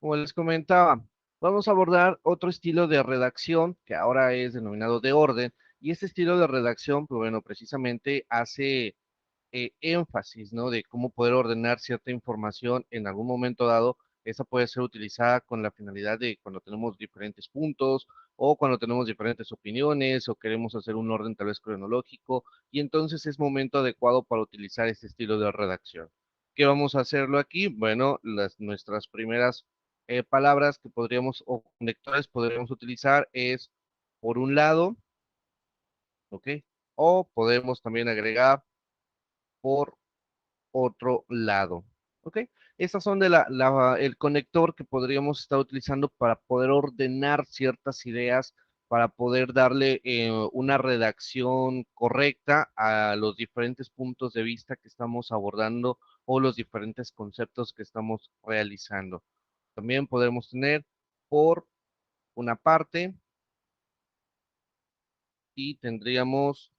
Como les comentaba, vamos a abordar otro estilo de redacción que ahora es denominado de orden, y este estilo de redacción, pues bueno, precisamente hace énfasis, ¿no? De cómo poder ordenar cierta información en algún momento dado. Esa puede ser utilizada con la finalidad de cuando tenemos diferentes puntos o cuando tenemos diferentes opiniones o queremos hacer un orden tal vez cronológico, y entonces es momento adecuado para utilizar este estilo de redacción. ¿Qué vamos a hacerlo aquí? Bueno, nuestras primeras palabras que podríamos o conectores podríamos utilizar es por un lado, ¿ok? O podemos también agregar por otro lado. ¿Ok? Estas son el conector que podríamos estar utilizando para poder ordenar ciertas ideas, para poder darle una redacción correcta a los diferentes puntos de vista que estamos abordando o los diferentes conceptos que estamos realizando. También podremos tener por una parte y tendríamos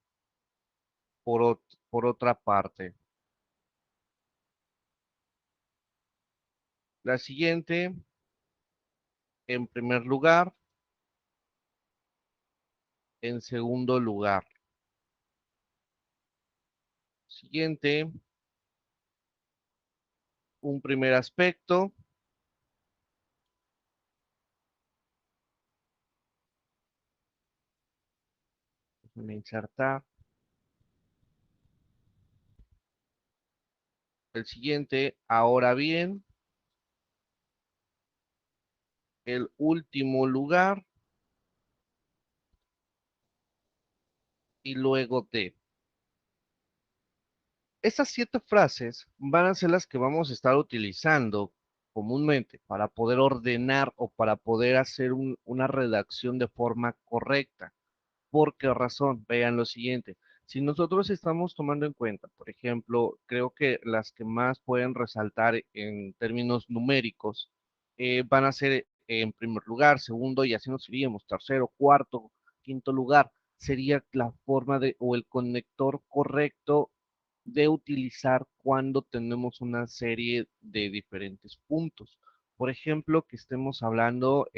por otra parte. La siguiente, en primer lugar, en segundo lugar. Siguiente, un primer aspecto. Déjenme insertar. El siguiente, ahora bien. El último lugar y luego de. Estas 7 frases van a ser las que vamos a estar utilizando comúnmente para poder ordenar o para poder hacer una redacción de forma correcta. ¿Por qué razón? Vean lo siguiente. Si nosotros estamos tomando en cuenta, por ejemplo, creo que las que más pueden resaltar en términos numéricos van a ser en primer lugar, segundo, y así nos iríamos, tercero, cuarto, quinto lugar. Sería la forma de o el conector correcto de utilizar cuando tenemos una serie de diferentes puntos. Por ejemplo, que estemos hablando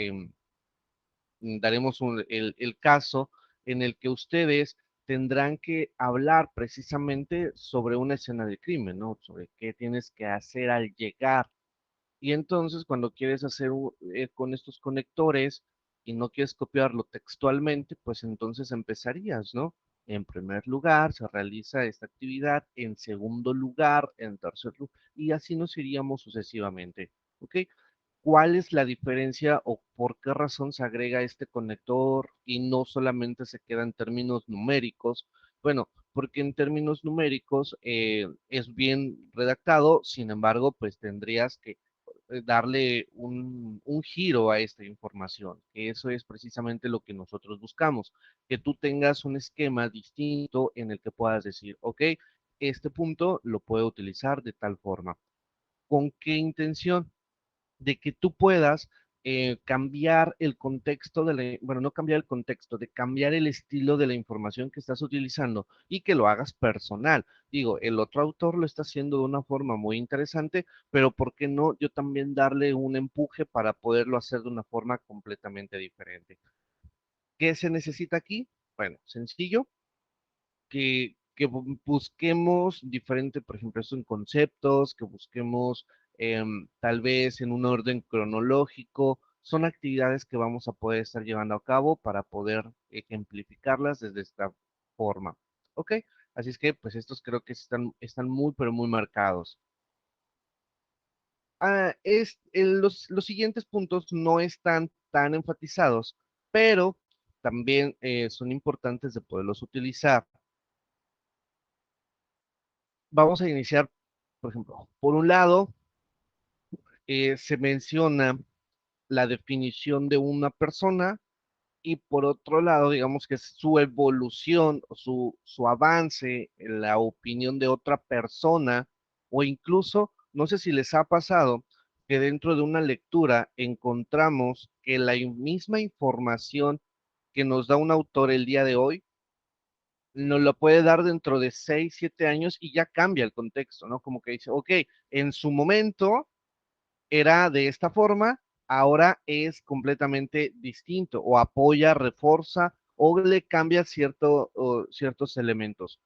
daremos el caso en el que ustedes tendrán que hablar precisamente sobre una escena de crimen, ¿no? Sobre qué tienes que hacer al llegar. Y entonces cuando quieres hacer con estos conectores y no quieres copiarlo textualmente, pues entonces empezarías, ¿no? En primer lugar, se realiza esta actividad, en segundo lugar, en tercer lugar, y así nos iríamos sucesivamente, ¿ok? ¿Cuál es la diferencia o por qué razón se agrega este conector y no solamente se queda en términos numéricos? Bueno, porque en términos numéricos es bien redactado, sin embargo, pues tendrías que darle un giro a esta información, que eso es precisamente lo que nosotros buscamos, que tú tengas un esquema distinto en el que puedas decir, ok, este punto lo puedo utilizar de tal forma. ¿Con qué intención? De que tú puedas cambiar el contexto bueno, no cambiar el contexto, de cambiar el estilo de la información que estás utilizando y que lo hagas personal. Digo, el otro autor lo está haciendo de una forma muy interesante, pero ¿por qué no yo también darle un empuje para poderlo hacer de una forma completamente diferente? ¿Qué se necesita aquí? Bueno, sencillo, que busquemos diferente, por ejemplo, eso en conceptos, que busquemos tal vez en un orden cronológico. Son actividades que vamos a poder estar llevando a cabo para poder ejemplificarlas desde esta forma. ¿Ok? Así es que, pues estos creo que están muy, pero muy marcados. Los siguientes puntos no están tan enfatizados, pero también son importantes de poderlos utilizar. Vamos a iniciar, por ejemplo, por un lado, se menciona la definición de una persona y por otro lado, digamos que es su evolución, su avance, la opinión de otra persona o incluso, no sé si les ha pasado que dentro de una lectura encontramos que la misma información que nos da un autor el día de hoy, nos lo puede dar dentro de 6, 7 años y ya cambia el contexto, ¿no? Como que dice, ok, en su momento era de esta forma, ahora es completamente distinto, o apoya, refuerza, o le cambia ciertos elementos.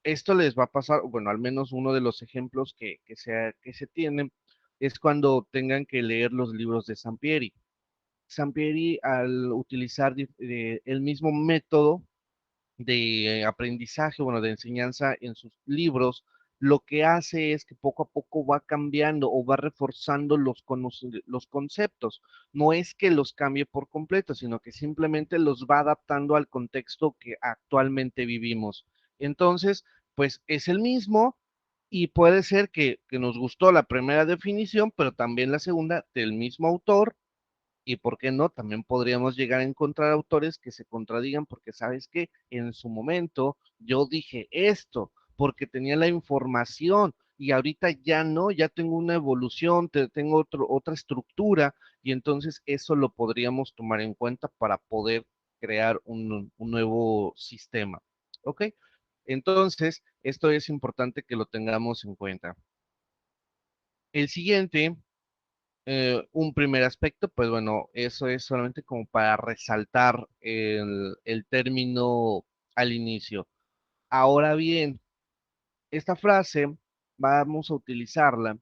Esto les va a pasar, bueno, al menos uno de los ejemplos que se tienen es cuando tengan que leer los libros de Sampieri. Sampieri, al utilizar el mismo método de aprendizaje, bueno, de enseñanza en sus libros, lo que hace es que poco a poco va cambiando o va reforzando los conceptos. No es que los cambie por completo, sino que simplemente los va adaptando al contexto que actualmente vivimos. Entonces, pues es el mismo y puede ser que nos gustó la primera definición, pero también la segunda del mismo autor, y por qué no, también podríamos llegar a encontrar autores que se contradigan porque sabes que en su momento yo dije esto porque tenía la información y ahorita ya no, ya tengo una evolución, tengo otra estructura y entonces eso lo podríamos tomar en cuenta para poder crear un nuevo sistema. ¿Ok? Entonces, esto es importante que lo tengamos en cuenta. El siguiente, un primer aspecto, pues bueno, eso es solamente como para resaltar el término al inicio. Ahora bien, esta frase vamos a utilizarla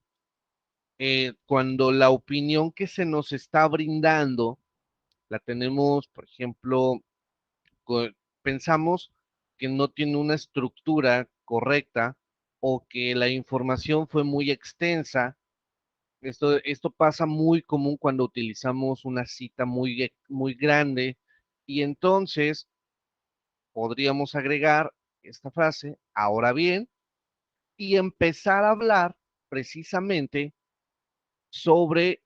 cuando la opinión que se nos está brindando la tenemos, por ejemplo, co- pensamos que no tiene una estructura correcta o que la información fue muy extensa. Esto pasa muy común cuando utilizamos una cita muy grande y entonces podríamos agregar esta frase, ahora bien, y empezar a hablar precisamente sobre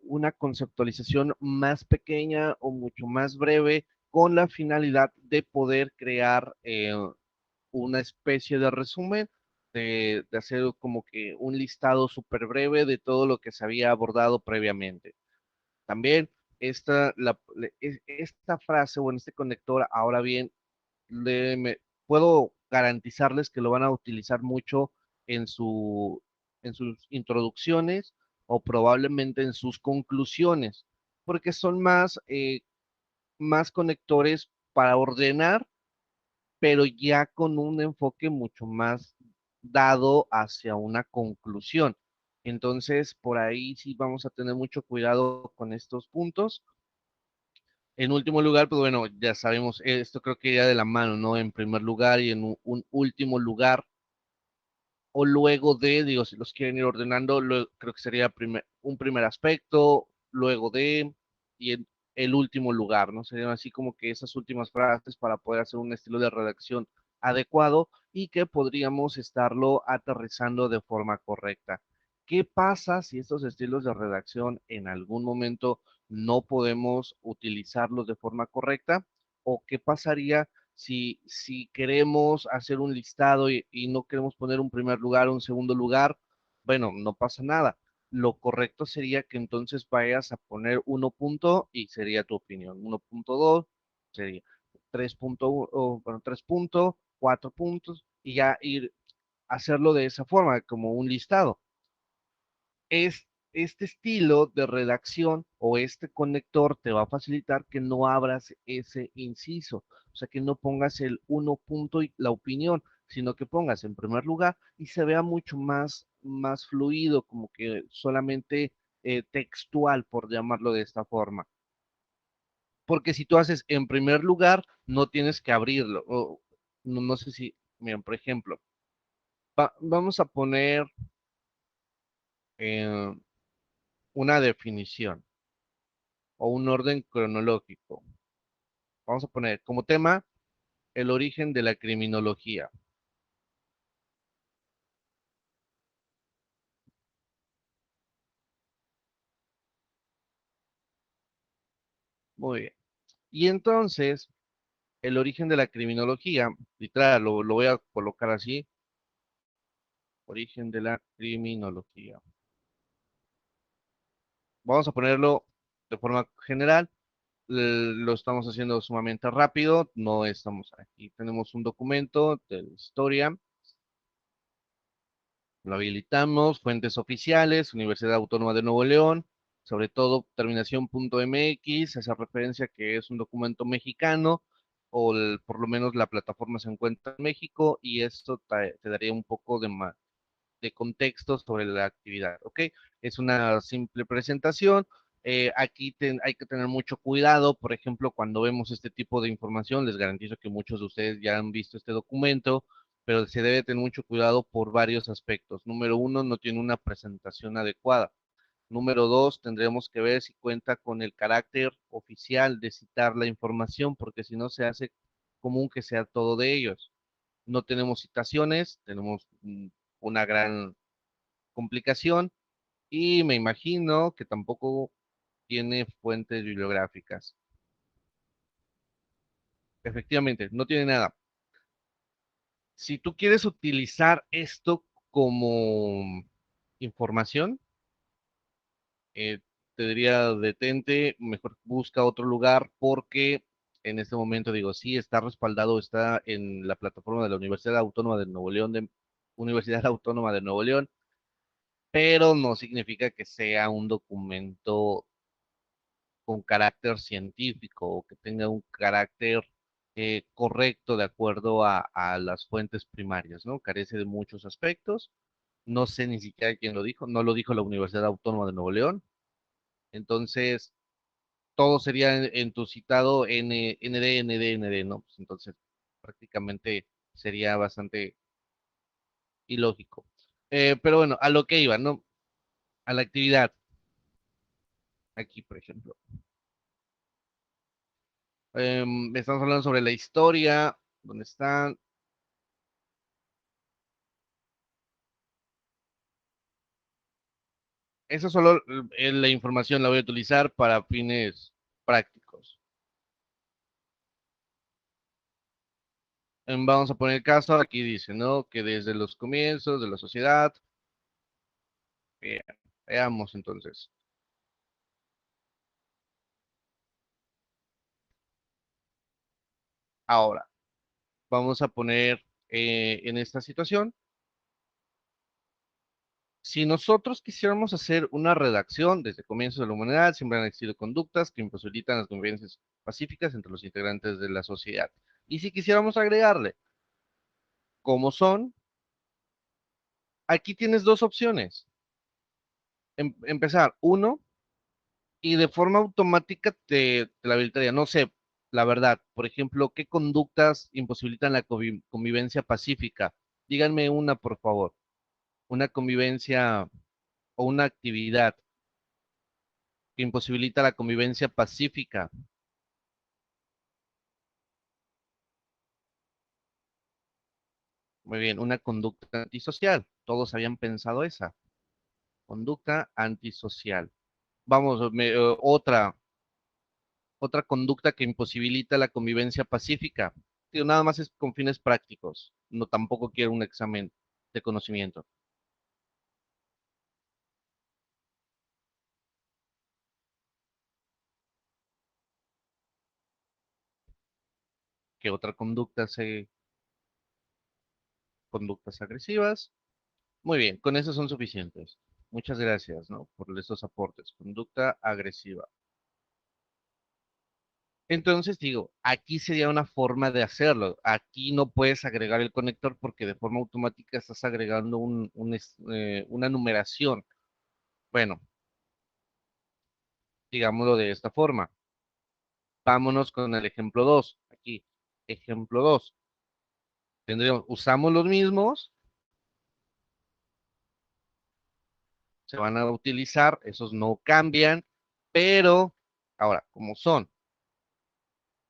una conceptualización más pequeña o mucho más breve con la finalidad de poder crear una especie de resumen, de hacer como que un listado súper breve de todo lo que se había abordado previamente. También esta frase o en este conector, ahora bien, puedo garantizarles que lo van a utilizar mucho en, su, en sus introducciones o probablemente en sus conclusiones, porque son más conectores para ordenar, pero ya con un enfoque mucho más dado hacia una conclusión. Entonces, por ahí sí vamos a tener mucho cuidado con estos puntos. En último lugar, pues bueno, ya sabemos, esto creo que iría de la mano, ¿no? En primer lugar y en un último lugar, o luego de, digo, si los quieren ir ordenando, creo que sería un primer aspecto, luego de, y el último lugar, ¿no? Serían así como que esas últimas frases para poder hacer un estilo de redacción adecuado y que podríamos estarlo aterrizando de forma correcta. ¿Qué pasa si estos estilos de redacción en algún momento no podemos utilizarlos de forma correcta? ¿O qué pasaría si queremos hacer un listado y no queremos poner un primer lugar, un segundo lugar? Bueno, no pasa nada. Lo correcto sería que entonces vayas a poner 1 punto y sería tu opinión. 1.2 sería 3.1, bueno, 3 puntos, 4 puntos y ya ir a hacerlo de esa forma, como un listado. Este estilo de redacción o este conector te va a facilitar que no abras ese inciso, o sea, que no pongas el 1 punto y la opinión, sino que pongas en primer lugar y se vea mucho más fluido, como que solamente textual, por llamarlo de esta forma. Porque si tú haces en primer lugar, no tienes que abrirlo. No sé si, miren, por ejemplo, vamos a poner eh, una definición o un orden cronológico. Vamos a poner como tema el origen de la criminología. Muy bien. Y entonces, el origen de la criminología, literal, lo voy a colocar así, origen de la criminología. Vamos a ponerlo de forma general. Lo estamos haciendo sumamente rápido, no estamos aquí. Tenemos un documento de la historia, lo habilitamos, fuentes oficiales, Universidad Autónoma de Nuevo León, sobre todo terminación .mx, hace referencia que es un documento mexicano, o por lo menos la plataforma se encuentra en México, y esto te daría un poco de contexto sobre la actividad, ¿ok? Es una simple presentación. Aquí hay que tener mucho cuidado, por ejemplo, cuando vemos este tipo de información, les garantizo que muchos de ustedes ya han visto este documento, pero se debe tener mucho cuidado por varios aspectos. Número uno, no tiene una presentación adecuada. Número dos, tendremos que ver si cuenta con el carácter oficial de citar la información, porque si no se hace común que sea todo de ellos. No tenemos citaciones, tenemos una gran complicación, y me imagino que tampoco tiene fuentes bibliográficas. Efectivamente, no tiene nada. Si tú quieres utilizar esto como información, eh, te diría detente, mejor busca otro lugar, porque en este momento digo, sí, está respaldado, está en la plataforma de la Universidad Autónoma de Nuevo León, Universidad Autónoma de Nuevo León, pero no significa que sea un documento con carácter científico, o que tenga un carácter correcto de acuerdo a las fuentes primarias, ¿no? Carece de muchos aspectos. No sé ni siquiera quién lo dijo, no lo dijo la Universidad Autónoma de Nuevo León. Entonces, todo sería en tu citado ND, ¿no? Pues entonces, prácticamente sería bastante ilógico. Pero bueno, a lo que iba, ¿no? A la actividad. Aquí, por ejemplo. Estamos hablando sobre la historia, dónde están. Eso solo la información la voy a utilizar para fines prácticos. Vamos a poner el caso, aquí dice, ¿no? Que desde los comienzos de la sociedad, eh, veamos entonces. Ahora, vamos a poner en esta situación, si nosotros quisiéramos hacer una redacción desde comienzos de la humanidad, siempre han existido conductas que imposibilitan las convivencias pacíficas entre los integrantes de la sociedad. Y si quisiéramos agregarle cómo son, aquí tienes dos opciones. Empezar, uno, y de forma automática te la habilitaría. No sé, la verdad, por ejemplo, ¿qué conductas imposibilitan la convivencia pacífica? Díganme una, por favor. Una convivencia o una actividad que imposibilita la convivencia pacífica. Muy bien, una conducta antisocial. Todos habían pensado esa. Conducta antisocial. Vamos, otra conducta que imposibilita la convivencia pacífica. Digo, nada más es con fines prácticos. No, tampoco quiero un examen de conocimiento. ¿Qué otra conducta conductas agresivas? Muy bien, con eso son suficientes. Muchas gracias, ¿no? Por estos aportes. Conducta agresiva. Entonces digo, aquí sería una forma de hacerlo. Aquí no puedes agregar el conector porque de forma automática estás agregando una numeración. Bueno, digámoslo de esta forma. Vámonos con el ejemplo 2. Aquí, ejemplo 2. Tendríamos, usamos los mismos, se van a utilizar, esos no cambian, pero ahora, como son,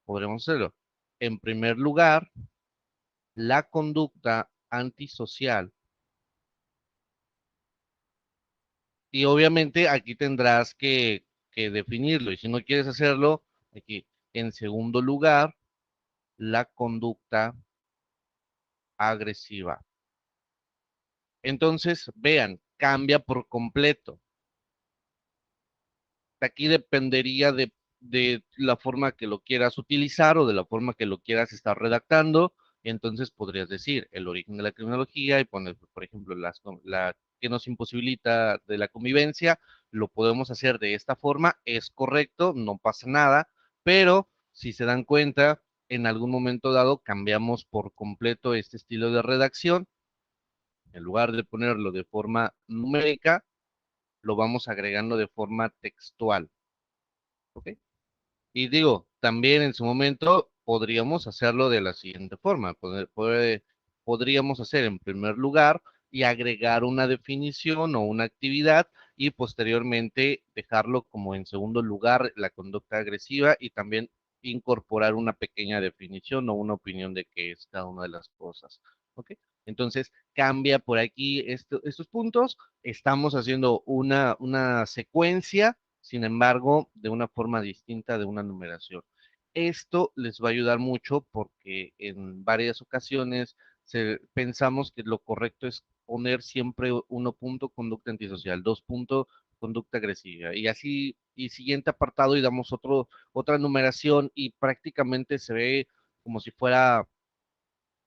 podremos hacerlo. En primer lugar, la conducta antisocial. Y obviamente aquí tendrás que definirlo. Y si no quieres hacerlo, aquí, en segundo lugar, la conducta agresiva. Entonces, vean, cambia por completo. Aquí dependería de la forma que lo quieras utilizar o de la forma que lo quieras estar redactando. Entonces podrías decir el origen de la criminología y poner, por ejemplo, la que nos imposibilita de la convivencia, lo podemos hacer de esta forma, es correcto, no pasa nada, pero si se dan cuenta, en algún momento dado cambiamos por completo este estilo de redacción. En lugar de ponerlo de forma numérica, lo vamos agregando de forma textual. ¿Ok? Y digo, también en su momento podríamos hacerlo de la siguiente forma. Podríamos hacer en primer lugar y agregar una definición o una actividad y posteriormente dejarlo como en segundo lugar la conducta agresiva y también incorporar una pequeña definición o una opinión de qué es cada una de las cosas. ¿Ok? Entonces cambia por aquí estos puntos. Estamos haciendo una secuencia, sin embargo, de una forma distinta de una numeración. Esto les va a ayudar mucho porque en varias ocasiones pensamos que lo correcto es poner siempre 1 punto conducta antisocial, 2 puntos conducta agresiva y así, y siguiente apartado y damos otra numeración y prácticamente se ve como si fuera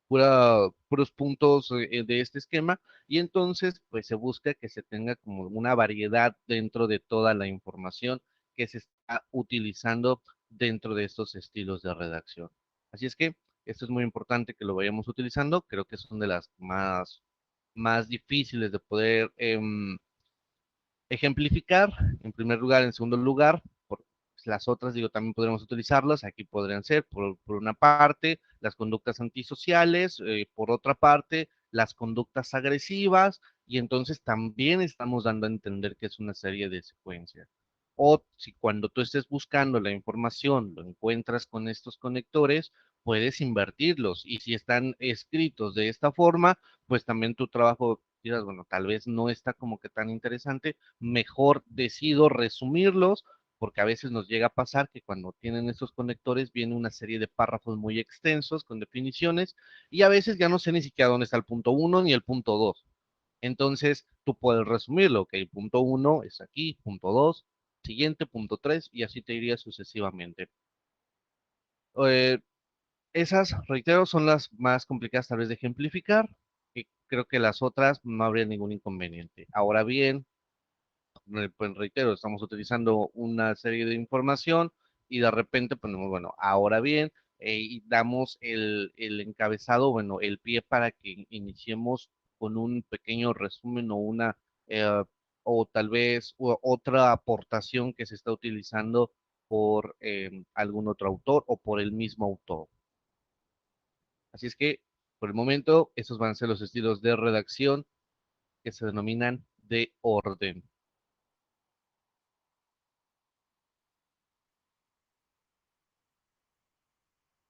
puros puntos de este esquema y entonces pues se busca que se tenga como una variedad dentro de toda la información que se está utilizando dentro de estos estilos de redacción. Así es que esto es muy importante que lo vayamos utilizando, creo que son de las más difíciles de poder ejemplificar, en primer lugar, en segundo lugar, por las otras, digo, también podremos utilizarlas, aquí podrían ser, por una parte, las conductas antisociales, por otra parte, las conductas agresivas, y entonces también estamos dando a entender que es una serie de secuencias. O si cuando tú estés buscando la información lo encuentras con estos conectores, puedes invertirlos. Y si están escritos de esta forma, pues también tu trabajo, dirás, bueno, tal vez no está como que tan interesante, mejor decido resumirlos, porque a veces nos llega a pasar que cuando tienen estos conectores viene una serie de párrafos muy extensos con definiciones y a veces ya no sé ni siquiera dónde está el punto uno ni el punto 2. Entonces tú puedes resumirlo, ok, punto uno es aquí, punto 2, siguiente, punto 3 y así te iría sucesivamente. Eh, Esas, reitero, son las más complicadas tal vez de ejemplificar y creo que las otras no habría ningún inconveniente. Ahora bien, pues reitero, estamos utilizando una serie de información y de repente ponemos, bueno, ahora bien, y damos el encabezado, bueno, el pie para que iniciemos con un pequeño resumen o eh, o tal vez otra aportación que se está utilizando por algún otro autor o por el mismo autor. Así es que, por el momento, esos van a ser los estilos de redacción que se denominan de orden.